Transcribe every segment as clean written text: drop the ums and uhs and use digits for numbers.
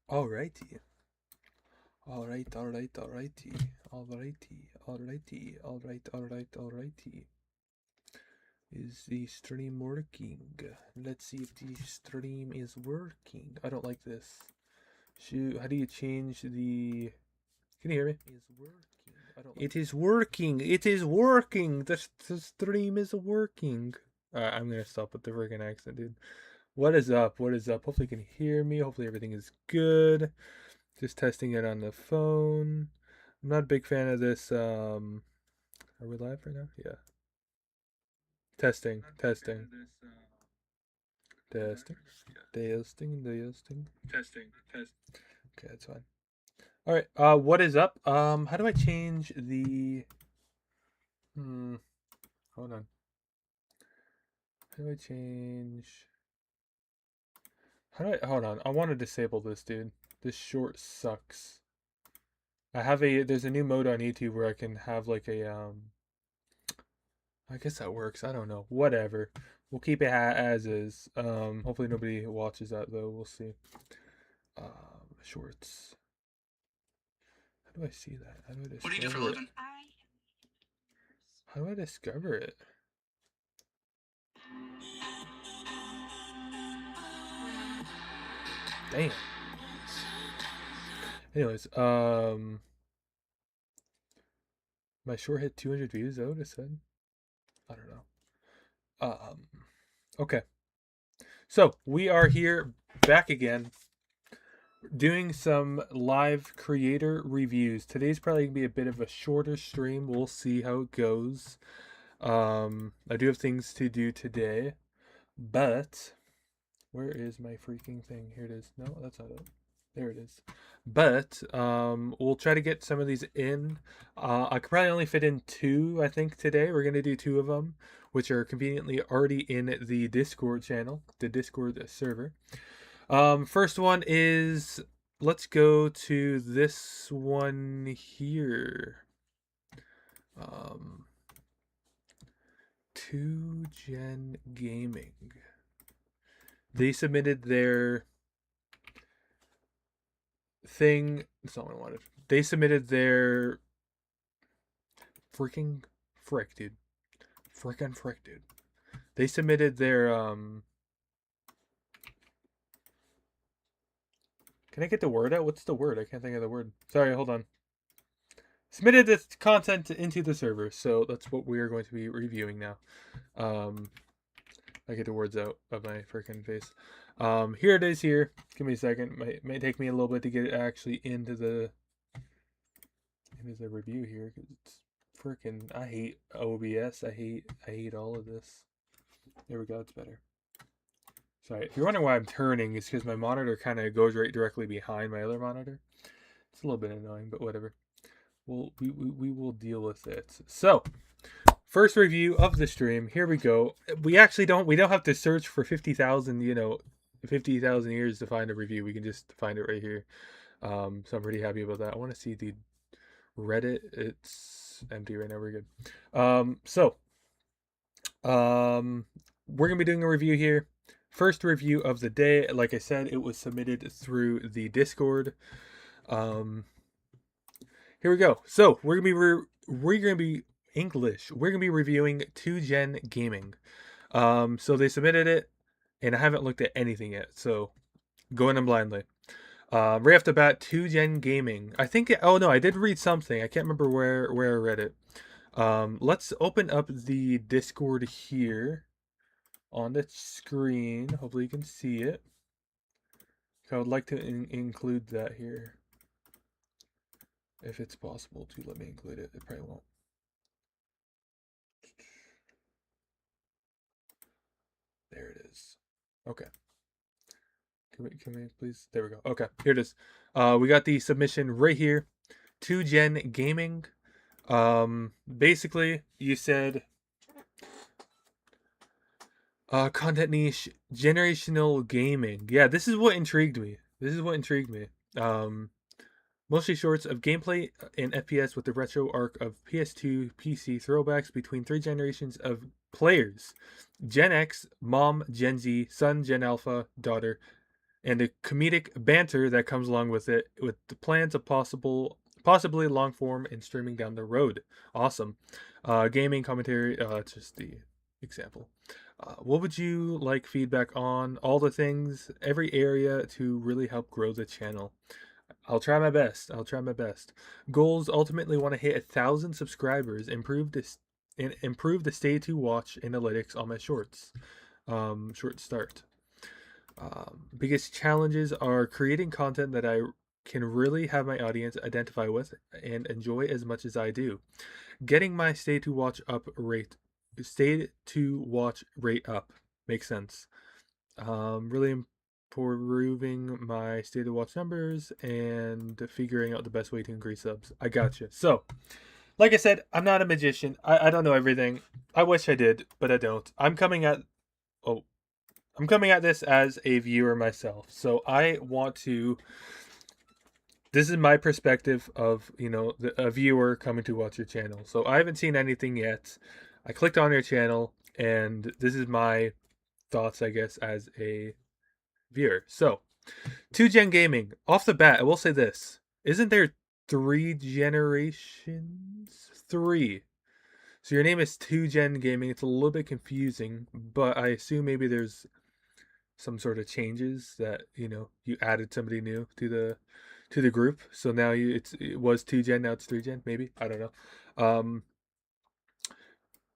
Alrighty. Alrighty. Is the stream working? Let's see if the stream is working. I don't like this. Shoot, how do you change the... Can you hear me? Is working. I don't like it is working. It is working. The stream is working. I'm gonna stop with the friggin' accent, dude. What is up? What is up? Hopefully you can hear me. Hopefully everything is good. Just testing it on the phone. I'm not a big fan of this. Are we live right now? Yeah. Testing. Testing. Testing. Testing. Testing. Okay, that's fine. All right. What is up? How do I change the? Hold on. How do I change? Hold on? I want to disable this, dude. This short sucks. There's a new mode on YouTube where I can have like a I guess that works. I don't know. Whatever. We'll keep it as is. Hopefully nobody watches that though. We'll see. Shorts. How do I see that? How do I discover What do you do for a living? How do I discover it? Damn. Anyways, my short hit 200 views. Is that what it said? I don't know. Okay. So we are here back again doing some live creator reviews. Today's probably gonna be a bit of a shorter stream. We'll see how it goes. I do have things to do today, but where is my freaking thing? Here it is. No, that's not it. There it is. But we'll try to get some of these in. I could probably only fit in 2, I think, today. We're gonna do 2 of them, which are conveniently already in the Discord channel, the Discord server. First one is, let's go to this one here. 2Gen Gaming. They submitted their thing. That's not what I wanted. They submitted their freaking frick, dude. Frickin' frick, dude. They submitted their Can I get the word out? What's the word? I can't think of the word. Sorry, hold on. Submitted this content into the server, so that's what we are going to be reviewing now. I get the words out of my freaking face. Here it is here. Give me a second. Might take me a little bit to get it actually into the review here, because it's freaking, I hate OBS. I hate all of this. There we go, it's better. Sorry, if you're wondering why I'm turning, it's because my monitor kind of goes right directly behind my other monitor. It's a little bit annoying, but whatever. We will deal with it. So, first review of the stream. Here we go. We don't have to search for 50,000, 50,000 years to find a review. We can just find it right here. So I'm pretty happy about that. I want to see the Reddit. It's empty right now. We're good. We're gonna be doing a review here. First review of the day. Like I said, it was submitted through the Discord. Here we go. So we're gonna be English. We're gonna be reviewing 2Gen Gaming. So they submitted it, and I haven't looked at anything yet. So going in blindly. Right off the bat, 2Gen Gaming. I think. Oh no, I did read something. I can't remember where I read it. Let's open up the Discord here on the screen. Hopefully you can see it. I would like to include that here. If it's possible to let me include it. It probably won't. There it is. Okay. Can we please? There we go. Okay, here it is. We got the submission right here. 2Gen Gaming. Basically, you said content niche, generational gaming. Yeah, this is what intrigued me. Mostly shorts of gameplay and FPS with the retro arc of PS2 PC throwbacks between 3 generations of players: Gen X, mom, Gen Z, son, Gen Alpha, daughter, and the comedic banter that comes along with it, with the plans of possibly long form and streaming down the road. Awesome. Gaming commentary, it's just the example. What would you like feedback on? All the things, every area to really help grow the channel. I'll try my best. I'll try my best. Goals: ultimately want to hit 1,000 subscribers, improve the stay to watch analytics on my shorts. Short start. Biggest challenges are creating content that I can really have my audience identify with and enjoy as much as I do. Getting my stay to watch rate up makes sense. Really improving my stay to watch numbers and figuring out the best way to increase subs. I gotcha. So, like I said, I'm not a magician. I don't know everything. I wish I did, but I don't. I'm coming at this as a viewer myself. So I want to. This is my perspective of, a viewer coming to watch your channel. So I haven't seen anything yet. I clicked on your channel, and this is my thoughts, I guess, as a viewer. So, 2Gen Gaming. Off the bat, I will say this. Isn't there 3 generations? 3. So your name is 2Gen Gaming. It's a little bit confusing, but I assume maybe there's some sort of changes that, you added somebody new to the group. So now it was 2Gen, now it's 3Gen, maybe. I don't know.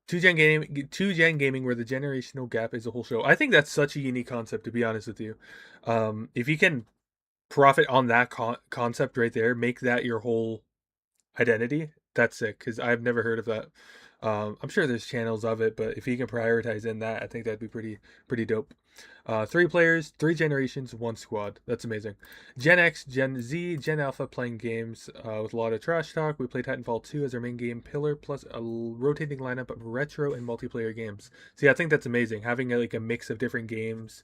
2Gen gaming, where the generational gap is a whole show. I think that's such a unique concept, to be honest with you. If you can profit on that concept right there, make that your whole identity, that's sick, because I've never heard of that. I'm sure there's channels of it, but if you can prioritize in that, I think that'd be pretty dope. 3 players, 3 generations, 1 squad. That's amazing. Gen X, Gen Z, Gen Alpha playing games with a lot of trash talk. We play Titanfall 2 as our main game pillar, plus a rotating lineup of retro and multiplayer games. See, I think that's amazing. Having a mix of different games.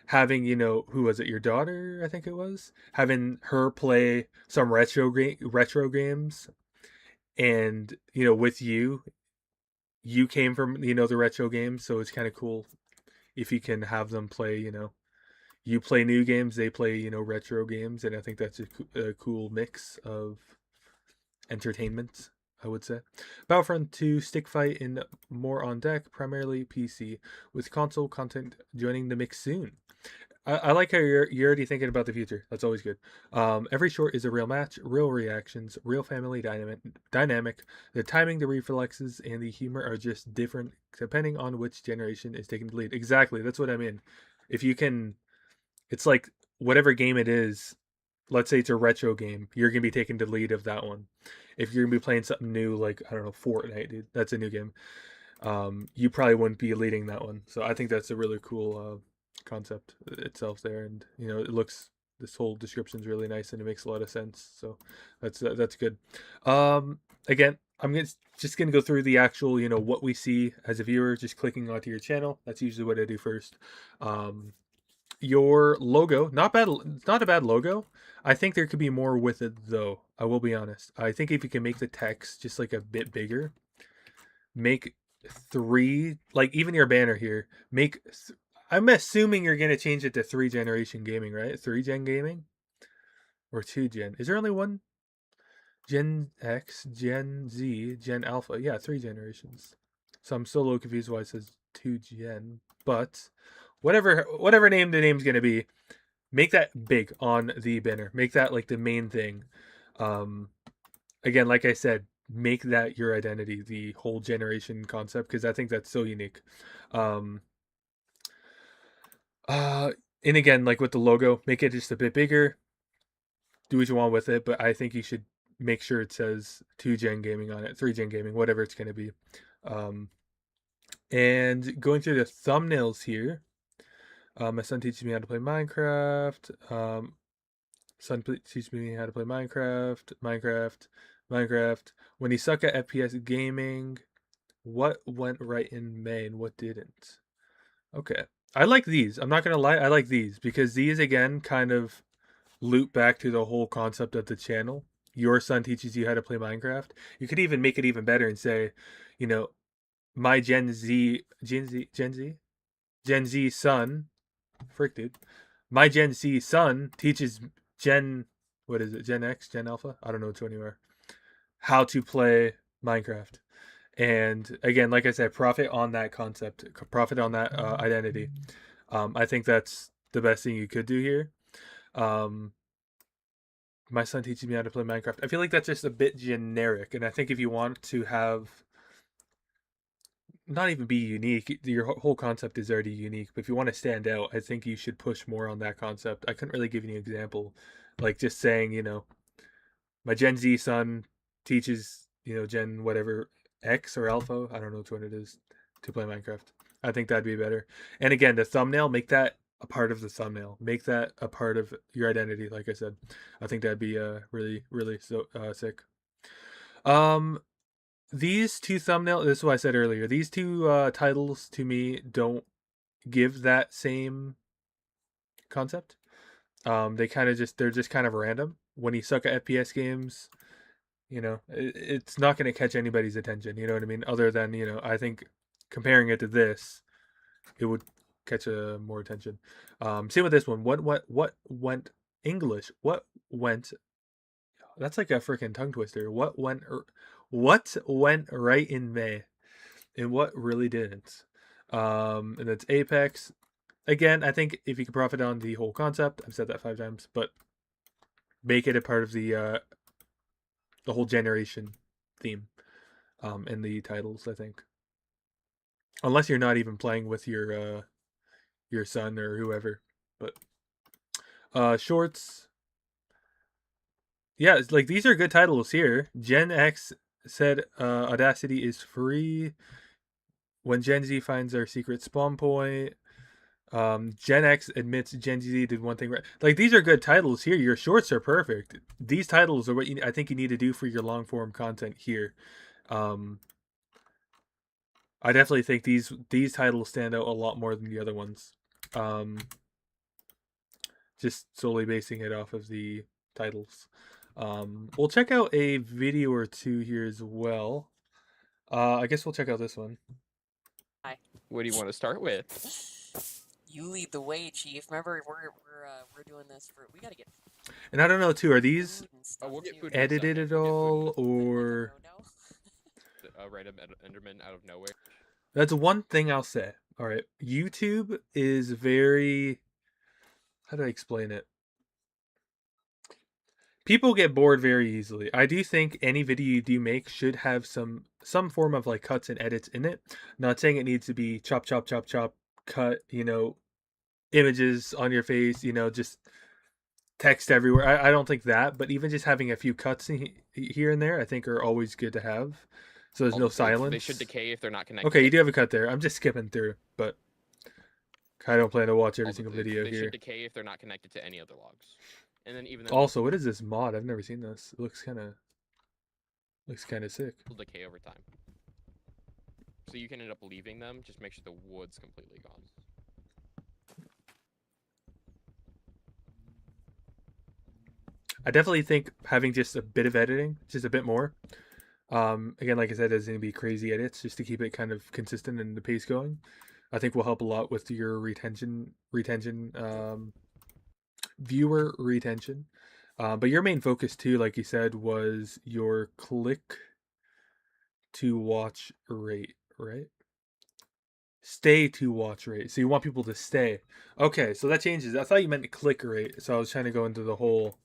Having, who was it? Your daughter, I think it was. Having her play some retro games, and with you came from the retro games, so it's kind of cool if you can have them play, you play new games, they play retro games, and I think that's a cool mix of entertainment, I would say. Battlefront 2 stick fight and more on deck, primarily PC, with console content joining the mix soon. I like how you're already thinking about the future. That's always good. Every short is a real match, real reactions, real family dynamic. The timing, the reflexes, and the humor are just different depending on which generation is taking the lead. Exactly. That's what I mean. If you can, it's like whatever game it is. Let's say it's a retro game, you're gonna be taking the lead of that one. If you're gonna be playing something new, like I don't know, Fortnite, dude, that's a new game. You probably wouldn't be leading that one. So I think that's a really cool concept itself there, and this whole description is really nice and it makes a lot of sense. So that's good. Again, I'm just gonna go through the actual what we see as a viewer, just clicking onto your channel. That's usually what I do first. Your logo, not a bad logo. I think there could be more with it, though. I will be honest. I think if you can make the text just like a bit bigger, make 3, like even your banner here, I'm assuming you're gonna change it to 3 generation gaming, right? 3Gen gaming or 2Gen? Is there only one? Gen X, Gen Z, Gen Alpha. Yeah, 3 generations. So I'm still a little confused why it says 2Gen, but whatever name the name's gonna be, make that big on the banner. Make that like the main thing. Again, like I said, make that your identity, the whole generation concept, because I think that's so unique. And again, like with the logo, make it just a bit bigger. Do what you want with it, but I think you should make sure it says 2Gen gaming on it, 3Gen gaming, whatever it's going to be. And going through the thumbnails here, my son teaches me how to play Minecraft. Son teaches me how to play Minecraft. When you suck at FPS gaming, what went right in May and what didn't? Okay. I like these. I'm not going to lie. I like these because these, again, kind of loop back to the whole concept of the channel. Your son teaches you how to play Minecraft. You could even make it even better and say, my Gen Z son, frick dude, my Gen Z son teaches Gen, what is it, Gen X, Gen Alpha, I don't know which one you are, how to play Minecraft. And again, like I said, profit on that concept, profit on that identity. I think that's the best thing you could do here. My son teaches me how to play Minecraft. I feel like that's just a bit generic, and I think if you want to have, not even be unique, your whole concept is already unique, but if you want to stand out, I think you should push more on that concept. I couldn't really give you an example, like just saying, my Gen Z son teaches, Gen whatever X or Alpha, I don't know which one it is, to play Minecraft. I think that'd be better. And again, the thumbnail, make that a part of the thumbnail. Make that a part of your identity. Like I said, I think that'd be really, really sick. These two thumbnail. This is what I said earlier. These two titles to me don't give that same concept. They're just kind of random. When you suck at FPS games, it's not going to catch anybody's attention. You know what I mean? Other than I think comparing it to this, it would catch more attention. Same with this one. What went English? What went? That's like a freaking tongue twister. What went right in May, and what really didn't? And it's Apex. Again, I think if you can profit on the whole concept, I've said that 5 times, but make it a part of the whole generation theme in the titles, I think. Unless you're not even playing with your son or whoever. But shorts. Yeah, it's like these are good titles here. Gen X said Audacity is free. When Gen Z finds their secret spawn point. Gen X admits Gen Z did one thing right. Like these are good titles here. Your shorts are perfect. These titles are what I think you need to do for your long form content here. I definitely think these titles stand out a lot more than the other ones. Just solely basing it off of the titles. We'll check out a video or two here as well. I guess we'll check out this one. Hi. What do you want to start with? You lead the way, Chief. Remember, we're doing this for. We gotta get. And I don't know too. Are these food and stuff we'll get too. food in a edited second. at We'll get all, food in or No. random Enderman out of nowhere? that's one thing I'll say. All right, YouTube is very. How do I explain it? People get bored very easily. I do think any video you do make should have some form of like cuts and edits in it. Not saying it needs to be chop chop chop chop cut, images on your face, just text everywhere. I don't think that, but even just having a few cuts here and there, I think are always good to have. So there's no silence. They should decay if they're not connected. Okay, you do have a cut there. I'm just skipping through, but I don't plan to watch every single video they here. They should decay if they're not connected to any other logs. And then even also, what is this mod? I've never seen this. It looks kind of sick. Will decay over time. So you can end up leaving them. Just make sure the wood's completely gone. I definitely think having just a bit of editing, just a bit more. Again, like I said, there's going to be crazy edits just to keep it kind of consistent and the pace going. I think will help a lot with your viewer retention. But your main focus too, like you said, was your click to watch rate, right? Stay to watch rate. So you want people to stay. Okay, so that changes. I thought you meant click rate. So I was trying to go into the whole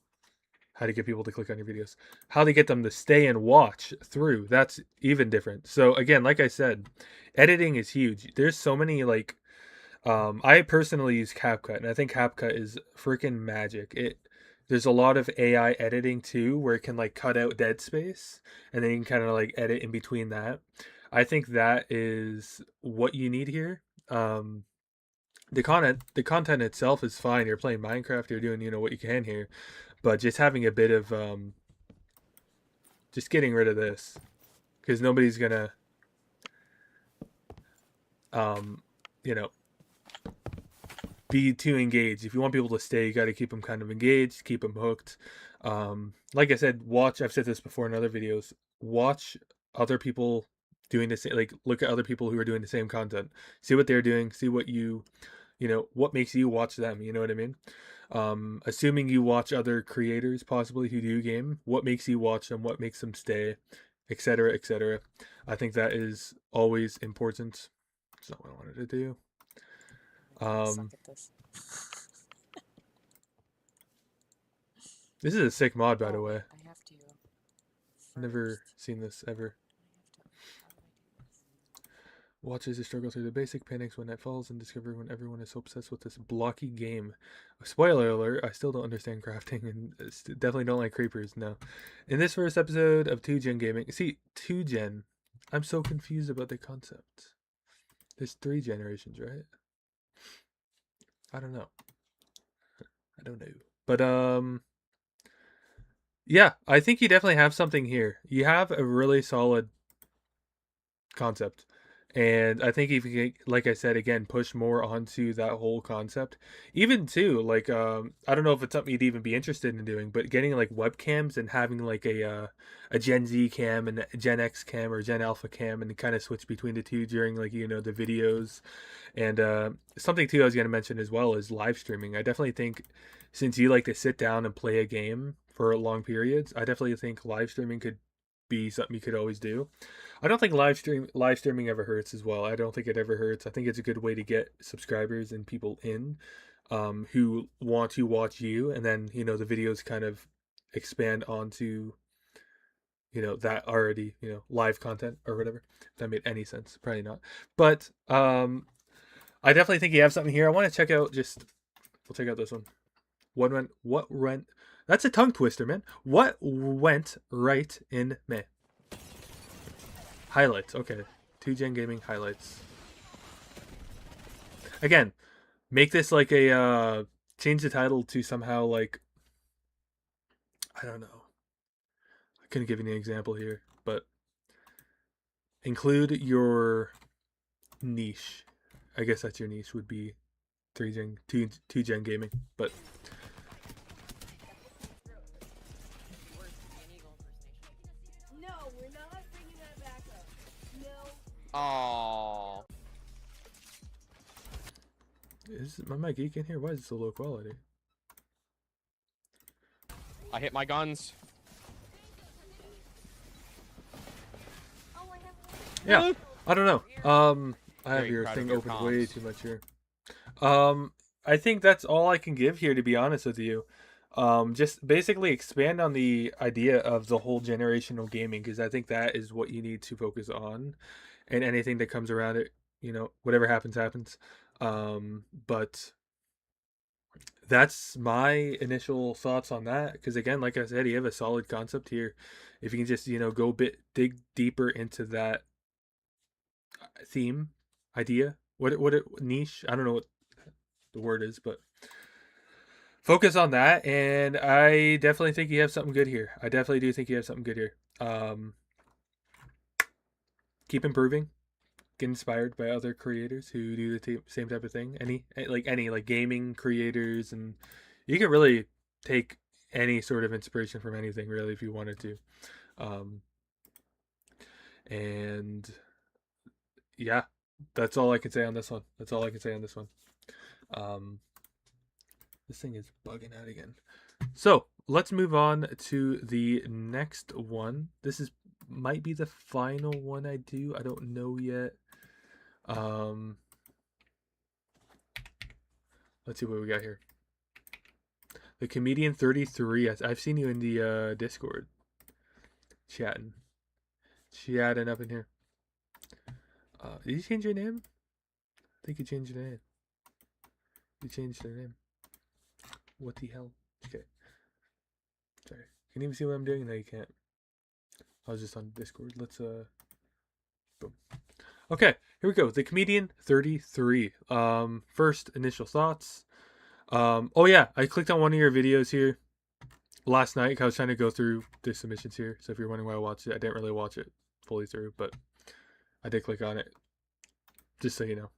how to get people to click on your videos. How to get them to stay and watch through. That's even different. So again, like I said, editing is huge. There's so many like I personally use CapCut, and I think CapCut is freaking magic. There's a lot of AI editing too, where it can like cut out dead space, and then you can kind of like edit in between that. I think that is what you need here. The content itself is fine. You're playing Minecraft, you're doing what you can here, but just having a bit of just getting rid of this, because nobody's gonna be too engaged. If you want people to stay, you got to keep them kind of engaged, keep them hooked. Like I said, I've said this before in other videos, watch other people doing the same. Like, look at other people who are doing the same content. See what they're doing. See what what makes you watch them. You know what I mean? Assuming you watch other creators possibly who do game, what makes you watch them? What makes them stay, etc., etc. I think that is always important. That's not what I wanted to do. Suck at this. This is a sick mod, by the Oh, way. I have to. Never first- seen this ever. I have to. How do I do this? Watches the struggle through the basic panics when night falls and discover when everyone is so obsessed with this blocky game. Spoiler alert, I still don't understand crafting and definitely don't like creepers, no. In this first episode of 2Gen Gaming, see, 2Gen, I'm so confused about the concept. There's 3 generations, right? I don't know. But, yeah, I think you definitely have something here. You have a really solid concept. And I think if you can, like I said again, push more onto that whole concept, even too, like I don't know if it's something you'd even be interested in doing, but getting like webcams and having like a Gen Z cam and a Gen X cam or Gen Alpha cam, and kind of switch between the two during like the videos. And something too I was going to mention as well is live streaming. I definitely think, since you like to sit down and play a game for long periods, I definitely think live streaming could be something you could always do. I don't think live streaming ever hurts as well. I don't think it ever hurts. I think it's a good way to get subscribers and people in who want to watch you, and then the videos kind of expand onto that already live content or whatever. If that made any sense, probably not. But I definitely think you have something here. I want to check out we'll check out this one. What went That's a tongue twister, man. What went right in May? Highlights. Okay. 2Gen Gaming highlights. Again, make this like a change the title to somehow like, I don't know. I couldn't give you an example here, but include your niche. I guess that's your niche would be 2Gen Gaming, but No, we're not bringing that back up. No. Oh. is my mic geek in here? Why is it so low quality? I hit my guns. Oh, I have Yeah, I don't know. I have Very your proud thing of your opened way comms. too much here. I think that's all I can give here, to be honest with you. Just basically expand on the idea of the whole generational gaming, because I think that is what you need to focus on, and anything that comes around it, whatever happens, happens. But that's my initial thoughts on that, because again, like I said, you have a solid concept here. If you can just go dig deeper into that theme idea, what niche, I don't know what the word is, but focus on that, and I definitely think you have something good here. I definitely do think you have something good here. Keep improving, get inspired by other creators who do the same type of thing. Any gaming creators, and you can really take any sort of inspiration from anything, really, if you wanted to. And yeah, that's all I can say on this one. This thing is bugging out again. So let's move on to the next one. This might be the final one I do. I don't know yet. Let's see what we got here. The Comedian 33. I've seen you in the Discord chatting up in here. Did you change your name? I think you changed your name. You changed your name. What the hell? Okay. Sorry. Can you even see what I'm doing? No, you can't. I was just on Discord. Let's boom. Okay, here we go. The Comedian 33. First initial thoughts. Oh yeah, I clicked on one of your videos here last night. I was trying to go through the submissions here. So if you're wondering why I watched it, I didn't really watch it fully through, but I did click on it. Just so you know.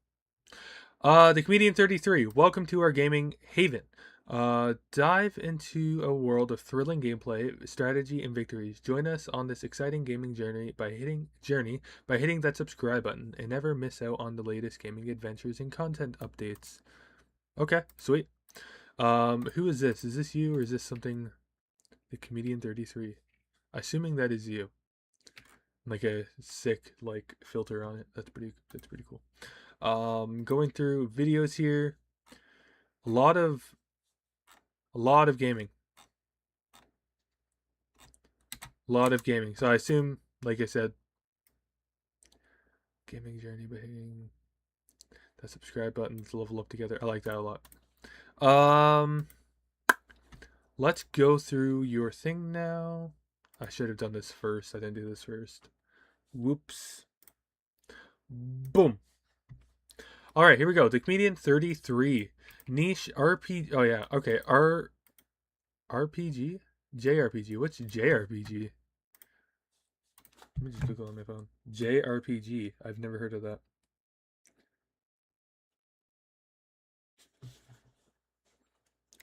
The Comedian 33. Welcome to our gaming haven. Dive into a world of thrilling gameplay, strategy, and victories. Join us on this exciting gaming journey by hitting that subscribe button and never miss out on the latest gaming adventures and content updates. Okay, sweet. Who is this? Is this you or is this something? The Comedian 33. Assuming that is you. Like a sick filter on it. That's pretty cool. Going through videos here. A lot of gaming. A lot of gaming. So I assume, like I said, gaming journey by hitting that subscribe button to level up together. I like that a lot. Let's go through your thing now. I should have done this first. I didn't do this first. Whoops. Boom. All right, here we go. The Comedian 33. Niche RPG. Oh, yeah. Okay. RPG? JRPG. What's JRPG? Let me just Google on my phone. JRPG. I've never heard of that.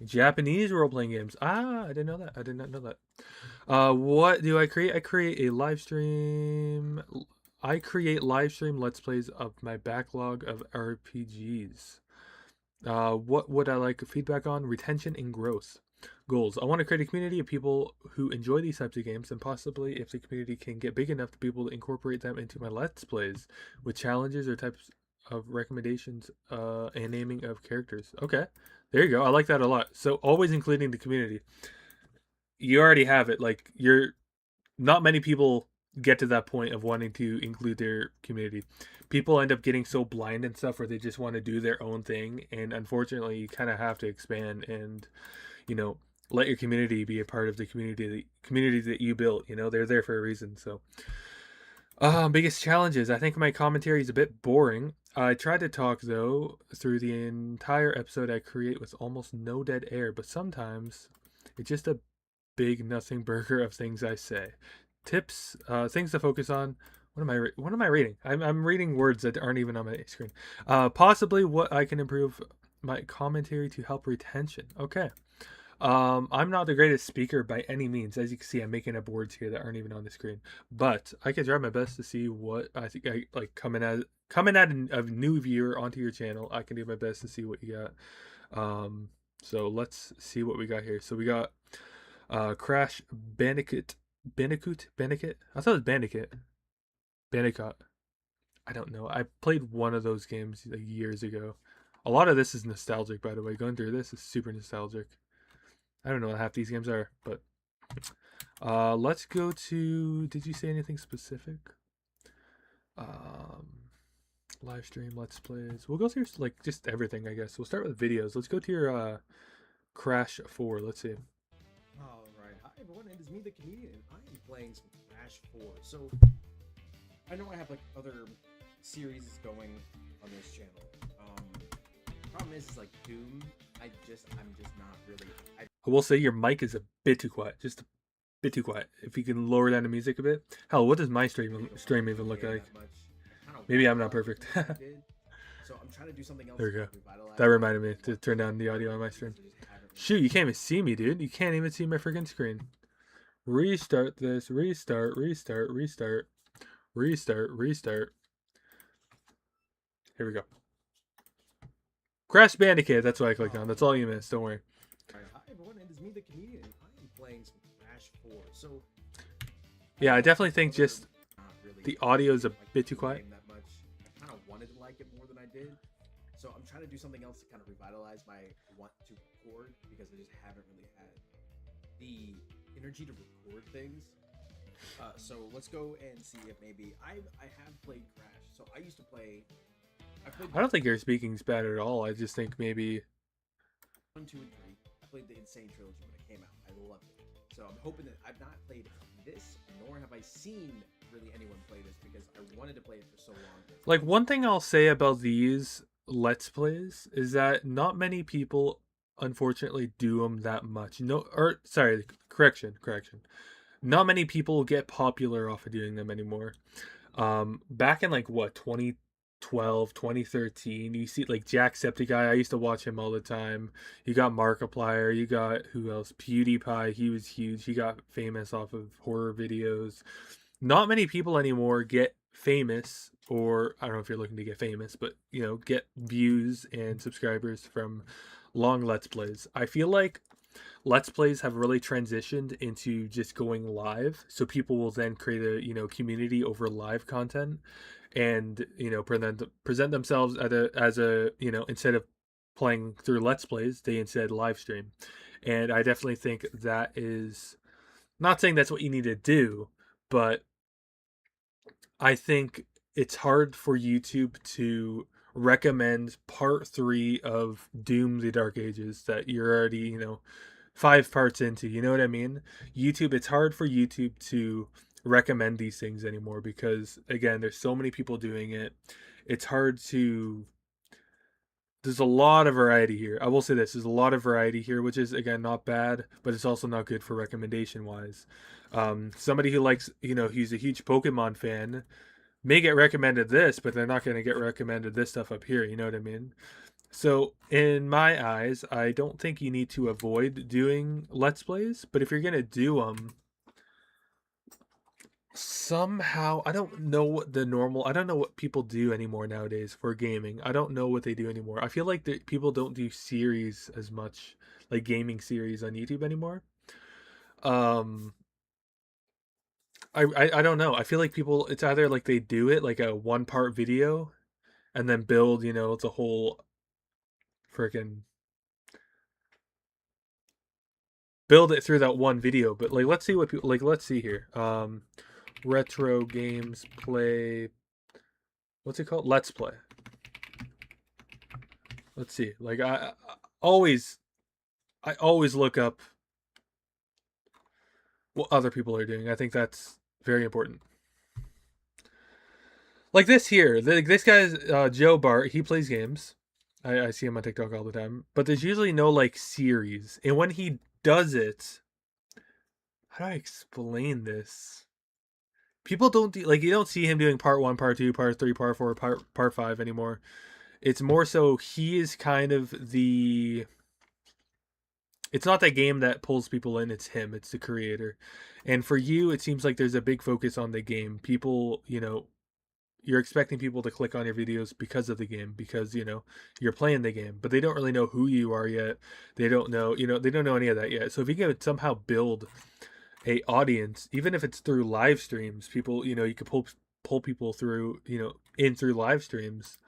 Japanese role-playing games. Ah, I didn't know that. I did not know that. What do I create? I create a live stream. I create live stream Let's Plays of my backlog of RPGs. What would I like feedback on? Retention and growth. Goals. I want to create a community of people who enjoy these types of games, and possibly if the community can get big enough to be able to incorporate them into my Let's Plays with challenges or types of recommendations and naming of characters. Okay. There you go. I like that a lot. So always including the community. You already have it. Like, not many people get to that point of wanting to include their community. People end up getting so blind and stuff where they just want to do their own thing, and unfortunately you kind of have to expand and let your community be a part of the community that you built. They're there for a reason. So biggest challenges. I think my commentary is a bit boring. I tried to talk, though, through the entire episode I create with almost no dead air, but sometimes it's just a big nothing burger of things I say. Tips, things to focus on. What am I reading? I'm reading words that aren't even on my screen. Possibly what I can improve my commentary to help retention. Okay. I'm not the greatest speaker by any means. As you can see, I'm making up words here that aren't even on the screen. But I can try my best to see what I think I like coming at a new viewer onto your channel. I can do my best to see what you got. So let's see what we got here. So we got Crash Bandicoot. Bandicoot? I thought it was Bandicoot. Bandicoot. I don't know. I played one of those games years ago. A lot of this is nostalgic, by the way. Going through this is super nostalgic. I don't know what half these games are, but let's go to. Did you say anything specific? Live stream, Let's Plays. We'll go through just everything, I guess. We'll start with videos. Let's go to your Crash 4. Let's see. Alright, hi everyone, it is me, the Comedian, and I am playing some Crash 4. So, I know I have other series going on this channel. Problem is Doom, I'm just not really. I will say your mic is a bit too quiet. Just a bit too quiet. If you can lower down the music a bit. Hell, what does my stream even look like? Maybe I'm not perfect. So I'm trying to do something else. There we go. That reminded me to turn down the audio on my stream. Shoot, you can't even see me, dude. You can't even see my freaking screen. Restart this. Restart. Here we go. Crash Bandicoot. That's what I clicked on. That's all you missed. Don't worry. Alright, hi everyone, it is me, the Comedian, and I am playing some Crash 4. So, yeah, I definitely think just the audio is a bit too quiet. That much. I kind of wanted to like it more than I did. So I'm trying to do something else to kind of revitalize my want to record, because I just haven't really had the energy to record things. So let's go and see if maybe I have played Crash. So I used to play. I don't think your speaking's bad at all. I just think maybe 1, 2, and 3. I played the Insane Trilogy when it came out. I loved it. So I'm hoping that I've not played this, nor have I seen really anyone play this, because I wanted to play it for so long. One thing I'll say about these Let's Plays is that not many people, unfortunately, do them that much. Correction. Not many people get popular off of doing them anymore. Back in 20 2013. You see like Jacksepticeye. I used to watch him all the time. You got Markiplier. You got who else? PewDiePie. He was huge. He got famous off of horror videos. Not many people anymore get famous, or I don't know if you're looking to get famous, but get views and subscribers from long Let's Plays. I feel like Let's Plays have really transitioned into just going live, so people will then create a community over live content, and present themselves as a instead of playing through Let's Plays, they instead live stream, and I definitely think that is not saying that's what you need to do, but I think it's hard for YouTube to recommend part 3 of Doom: The Dark Ages that you're already 5 parts into. You know what I mean? YouTube, it's hard for YouTube to recommend these things anymore because, again, there's so many people doing it. It's hard to. There's a lot of variety here. I will say this: there's a lot of variety here, which is again not bad, but it's also not good for recommendation wise. Somebody who likes, he's a huge Pokemon fan, may get recommended this, but they're not going to get recommended this stuff up here. You know what I mean? So in my eyes, I don't think you need to avoid doing Let's Plays, but if you're going to do them, somehow, I don't know I don't know what people do anymore nowadays for gaming. I don't know what they do anymore. I feel like people don't do series as much, like gaming series on YouTube anymore. I don't know. I feel like people, it's either like they do it like a 1-part video and then build, it's a whole freaking build it through that one video. But like, let's see what people like. Let's see here. Retro games play. What's it called? Let's Play. Let's see. Like I always look up what other people are doing. I think that's very important. Like this here, this guy's Joe Bart. He plays games. I see him on TikTok all the time. But there's usually no like series. And when he does it, how do I explain this? People don't do, like, you don't see him doing part 1, part 2, part 3, part 4, part 5 anymore. It's more so he is kind of the. It's not that game that pulls people in, it's him, it's the creator. And for you, it seems like there's a big focus on the game. People, you're expecting people to click on your videos because of the game, because, you're playing the game, but they don't really know who you are yet. They don't know, they don't know any of that yet. So if you can somehow build a audience, even if it's through live streams, people, you could pull people through, through live streams.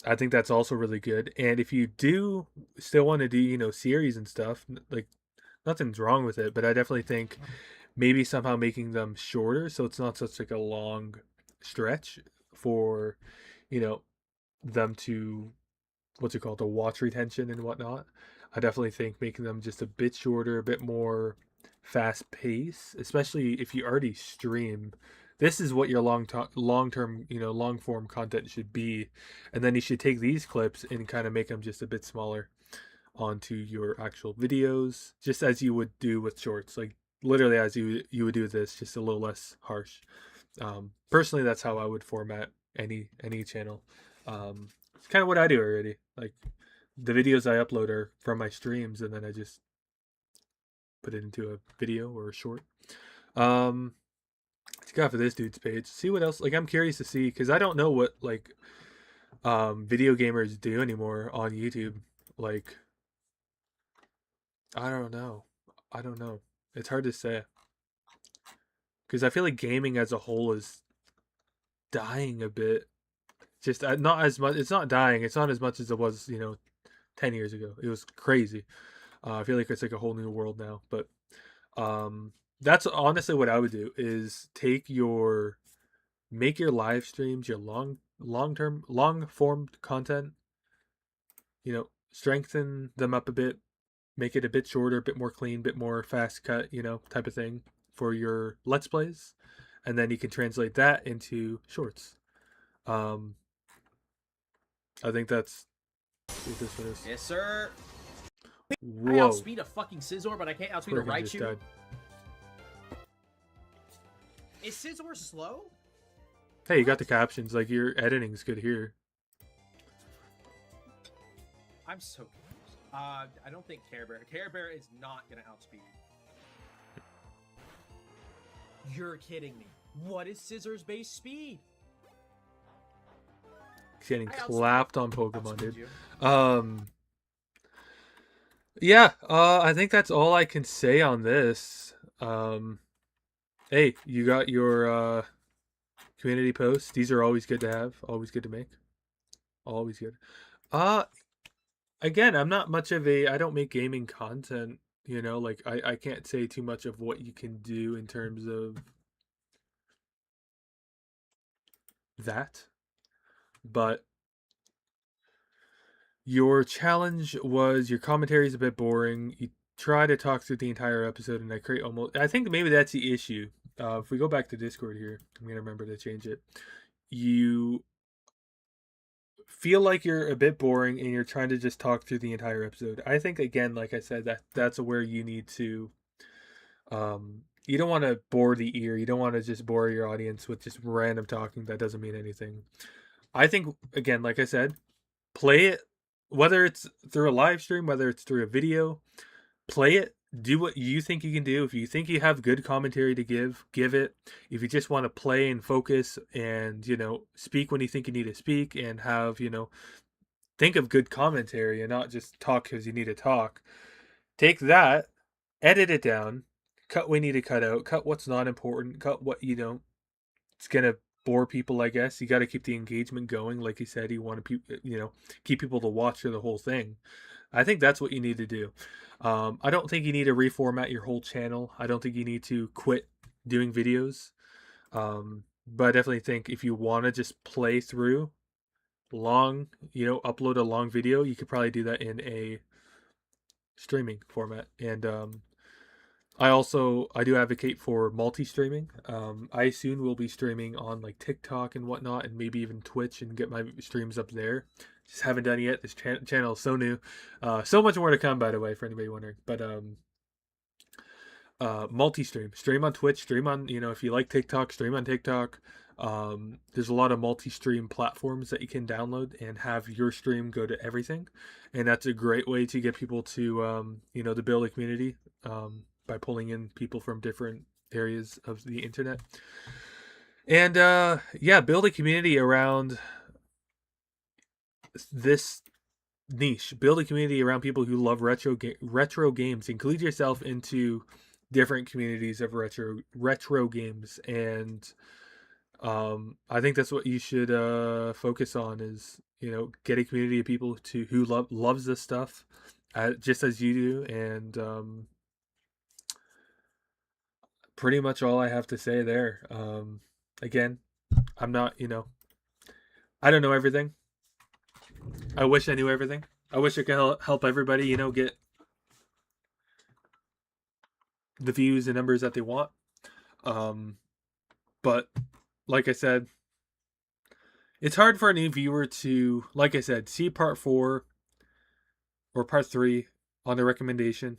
I think that's also really good. And if you do still want to do, series and stuff, like nothing's wrong with it, but I definitely think maybe somehow making them shorter so it's not such like a long stretch for, them to, what's it called, to watch retention and whatnot. I definitely think making them just a bit shorter, a bit more fast pace, especially if you already stream. This is what your long-term, long-form content should be. And then you should take these clips and kind of make them just a bit smaller onto your actual videos, just as you would do with shorts. Like literally as you would do this, just a little less harsh. Personally, that's how I would format any channel. It's kind of what I do already. Like the videos I upload are from my streams, and then I just put it into a video or a short. Let's go for this dude's page. See what else. Like I'm curious to see, because I don't know what like video gamers do anymore on YouTube. Like I don't know. It's hard to say, because I feel like gaming as a whole is dying a bit. Just not as much. It's not dying. It's not as much as it was, 10 years ago. It was crazy. I feel like it's like a whole new world now. But that's honestly what I would do, is make your live streams, your long form content, strengthen them up a bit, make it a bit shorter, a bit more clean, a bit more fast cut, type of thing for your Let's Plays. And then you can translate that into shorts. I think that's what this is. Yes, sir. I Whoa. outspeed a fucking Scizor, but I can't outspeed a Frickin' just Raichu. died. Is Scizor slow? Hey, you got the captions. Like, your editing's good here. I'm so confused. I don't think Care Bear is not gonna outspeed. You're kidding me. What is Scissors' base speed? He's getting I outspeed- clapped on Pokemon, Outspeed dude. you. Yeah, I think that's all I can say on this. Hey, you got your community posts. These are always good to have, always good to make. Always good. Again, I'm not much of I don't make gaming content, you know, like I can't say too much of what you can do in terms of that. But your challenge was your commentary is a bit boring. You try to talk through the entire episode, and I think maybe that's the issue. If we go back to Discord here, I'm gonna remember to change it. You feel like you're a bit boring, and you're trying to just talk through the entire episode. I think again, like I said, that's where you need to. You don't want to bore the ear. You don't want to just bore your audience with just random talking that doesn't mean anything. I think again, like I said, play it, whether it's through a live stream, whether it's through a video, play it, do what you think you can do. If you think you have good commentary to give it. If you just want to play and focus and, you know, speak when you think you need to speak and have, you know, think of good commentary and not just talk because you need to talk, take that, edit it down, cut what you need to cut out, cut what's not important, cut what you don't. It's going to bore people, I guess. You got to keep the engagement going. Like you said, you want to, you know, keep people to watch through the whole thing. I think that's what you need to do. I don't think you need to reformat your whole channel. I don't think you need to quit doing videos. But I definitely think if you want to just play through long, you know, upload a long video, you could probably do that in a streaming format. And I do advocate for multi-streaming. I soon will be streaming on like TikTok and whatnot, and maybe even Twitch, and get my streams up there. Just haven't done it yet. This channel is so new. So much more to come, by the way, for anybody wondering. But multi-stream, stream on Twitch, stream on, you know, if you like TikTok, stream on TikTok. There's a lot of multi-stream platforms that you can download and have your stream go to everything, and that's a great way to get people to you know, to build a community. By pulling in people from different areas of the internet. And yeah, build a community around this niche. Build a community around people who love retro games. Include yourself into different communities of retro games, and I think that's what you should focus on, is, you know, get a community of people who loves this stuff just as you do. And pretty much all I have to say there. Again, I'm not, you know, I don't know everything. I wish I knew everything. I wish I could help everybody, you know, get the views and numbers that they want. But like I said, it's hard for a new viewer to, like I said, see part 4 or part 3 on the recommendation,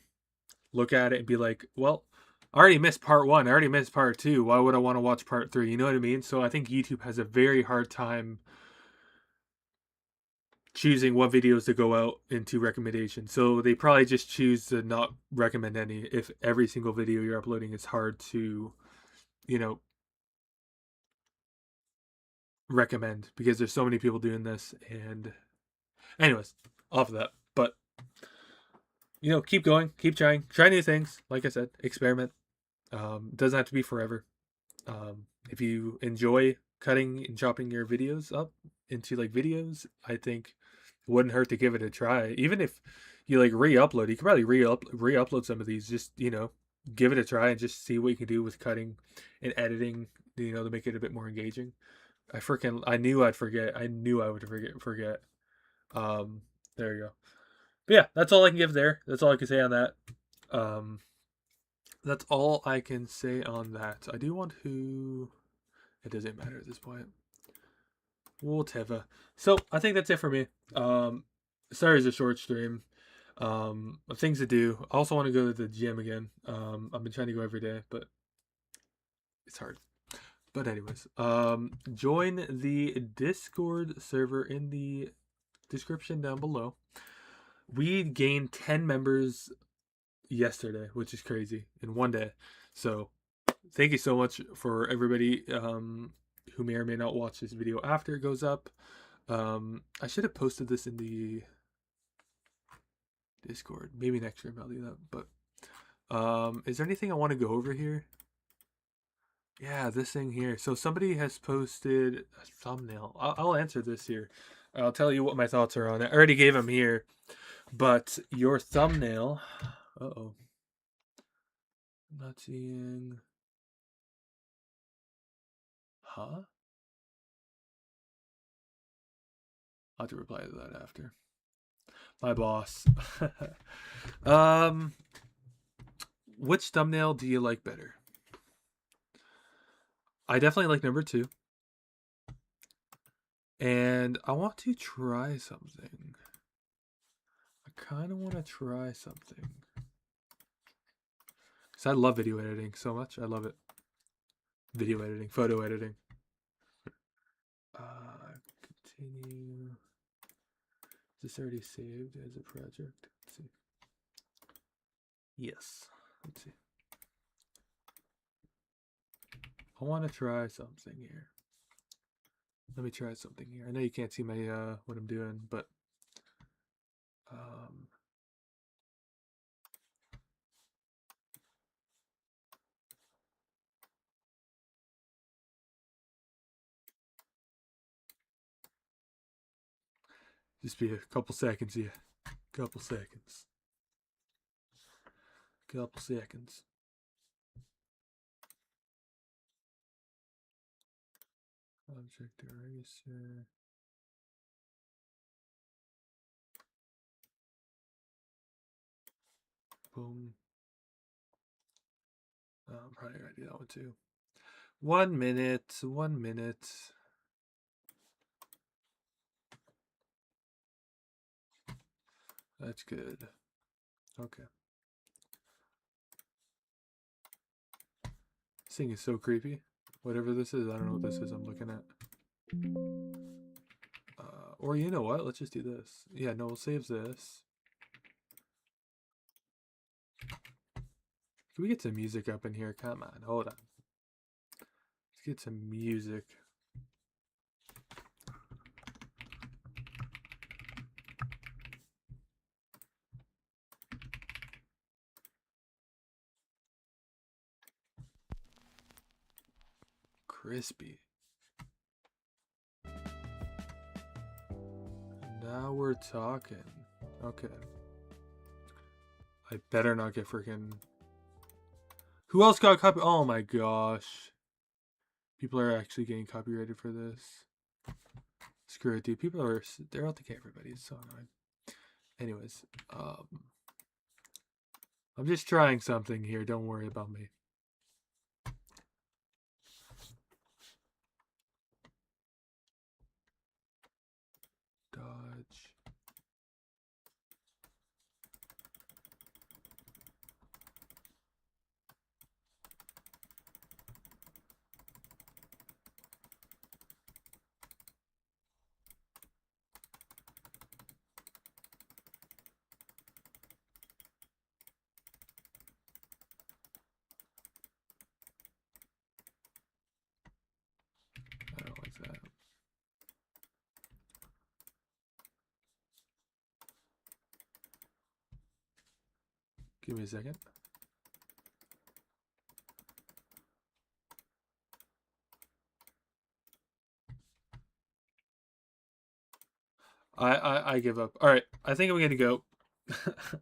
look at it and be like, well, I already missed part 1. I already missed part 2. Why would I want to watch part 3? You know what I mean? So I think YouTube has a very hard time choosing what videos to go out into recommendations. So they probably just choose to not recommend any. If every single video you're uploading is hard to, you know, recommend, because there's so many people doing this. And anyways, off of that. But, you know, keep going, keep trying, try new things. Like I said, experiment. It doesn't have to be forever. If you enjoy cutting and chopping your videos up into like videos, I think it wouldn't hurt to give it a try. Even if you like re-upload, you could probably re-upload some of these. Just, you know, give it a try and just see what you can do with cutting and editing, you know, to make it a bit more engaging. I knew I'd forget. I knew I would forget. There you go. But yeah, that's all I can give there. That's all I can say on that. That's all I can say on that. I do want to... It doesn't matter at this point. Whatever. So, I think that's it for me. Sorry it's a short stream. Things to do. I also want to go to the gym again. I've been trying to go every day, but it's hard. But anyways, join the Discord server in the description down below. We gained 10 members yesterday, which is crazy, in one day. So thank you so much for everybody who may or may not watch this video after it goes up. I should have posted this in the Discord. Maybe next stream I'll do that. But is there anything I want to go over here? Yeah, this thing here. So somebody has posted a thumbnail. I'll answer this here. I'll tell you what my thoughts are on it. I already gave them here. But your thumbnail... Uh-oh. I'm not seeing... Huh? I'll have to reply to that after. My boss. Which thumbnail do you like better? I definitely like number 2. And I want to try something. I kind of want to try something. Because I love video editing so much. I love it. Video editing, photo editing. Continue. Is this already saved as a project? Let's see. Yes. Let's see. I want to try something here. Let me try something here. I know you can't see my what I'm doing, but just be a couple seconds here. Couple seconds. Couple seconds. Object eraser. Boom. I'm probably gonna do that one too. 1 minute. 1 minute. That's good. Okay. This thing is so creepy. Whatever this is, I don't know what this is I'm looking at. Or you know what? Let's just do this. Yeah, no, we'll save this. Can we get some music up in here? Come on, hold on. Let's get some music. Crispy. Now we're talking. Okay. I better not get freaking... Who else got copy? Oh my gosh. People are actually getting copyrighted for this. Screw it, dude. People are... They're out to get everybody. It's so annoying. Anyways. I'm just trying something here. Don't worry about me. Dodge. I don't like that. Give me a second. I give up. All right, I think I'm gonna go.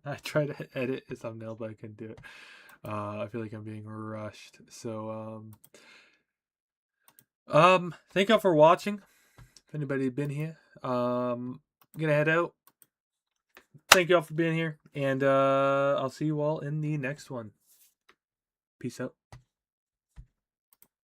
I tried to edit a thumbnail, but I couldn't do it. I feel like I'm being rushed. So thank y'all for watching. If anybody had been here, I'm gonna head out. Thank y'all for being here, and I'll see you all in the next one. Peace out.